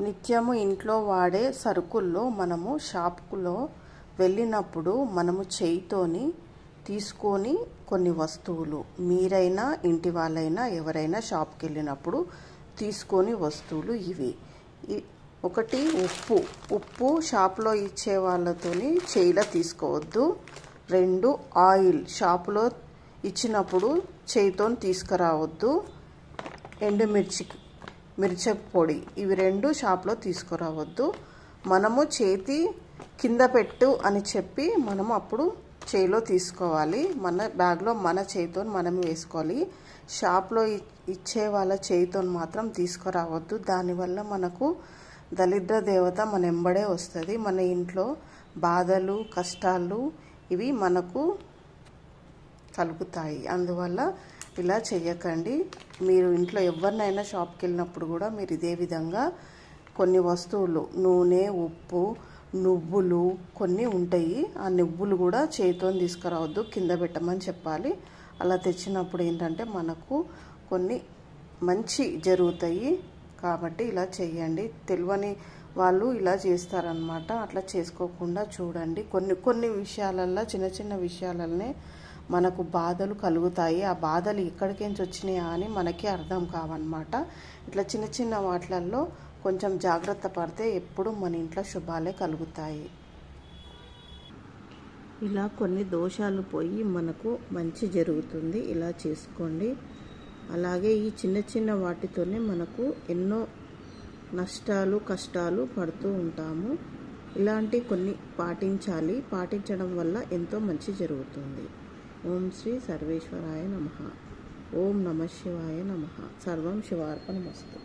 నిత్యము ఇంట్లో వాడే సరుకుల్లో మనము షాపులో వెళ్ళినప్పుడు మనము చేయితోని తీసుకొని కొన్ని వస్తువులు మీరైనా ఇంటి వాళ్ళైనా ఎవరైనా షాప్కి వెళ్ళినప్పుడు తీసుకొని వస్తువులు ఇవి. ఒకటి ఉప్పు షాప్లో ఇచ్చే వాళ్ళతోని చేయిలా తీసుకోవద్దు. 2 ఆయిల్ షాపులో ఇచ్చినప్పుడు చేయితో తీసుకురావద్దు. మిర్చి పొడి ఇవి 2 షాప్లో తీసుకురావద్దు. మనము చేతి కింద పెట్టు అని చెప్పి మనము అప్పుడు చేయిలో తీసుకోవాలి. మన బ్యాగ్లో మన చేయితో మనం వేసుకోవాలి. షాప్లో ఇచ్చే వాళ్ళ చేయితో మాత్రం తీసుకురావద్దు. దానివల్ల మనకు దరిద్ర దేవత మన ఎంబడే వస్తుంది. మన ఇంట్లో బాధలు కష్టాలు ఇవి మనకు కలుగుతాయి. అందువల్ల ఇలా చేయకండి. మీరు ఇంట్లో ఎవరినైనా షాప్కి వెళ్ళినప్పుడు కూడా మీరు ఇదే విధంగా కొన్ని వస్తువులు నూనె, ఉప్పు, నువ్వులు కొన్ని ఉంటాయి. ఆ నువ్వులు కూడా చేతితో తీసుకురావద్దు, కింద పెట్టమని చెప్పాలి. అలా తెచ్చినప్పుడు ఏంటంటే మనకు కొన్ని మంచి జరుగుతాయి. కాబట్టి ఇలా చేయండి. తెలియని వాళ్ళు ఇలా చేస్తారనమాట. అట్లా చేసుకోకుండా చూడండి. కొన్ని విషయాలల్లో చిన్న చిన్న విషయాలనే మనకు బాధలు కలుగుతాయి. ఆ బాధలు ఎక్కడికించి వచ్చినాయా అని మనకే అర్థం కావన్నమాట. ఇట్లా చిన్న చిన్న వాటిల్లో కొంచెం జాగ్రత్త పడితే ఎప్పుడు మన ఇంట్లో శుభాలే కలుగుతాయి. ఇలా కొన్ని దోషాలు పోయి మనకు మంచి జరుగుతుంది. ఇలా చేసుకోండి. అలాగే ఈ చిన్న చిన్న వాటితోనే మనకు ఎన్నో నష్టాలు కష్టాలు పడుతూ ఉంటాము. ఇలాంటి కొన్ని పాటించడం వల్ల ఎంతో మంచి జరుగుతుంది. ఓం శ్రీ సర్వేశ్వరాయ నమః. ఓం నమః శివాయ నమః. సర్వం శివార్పణమస్తు.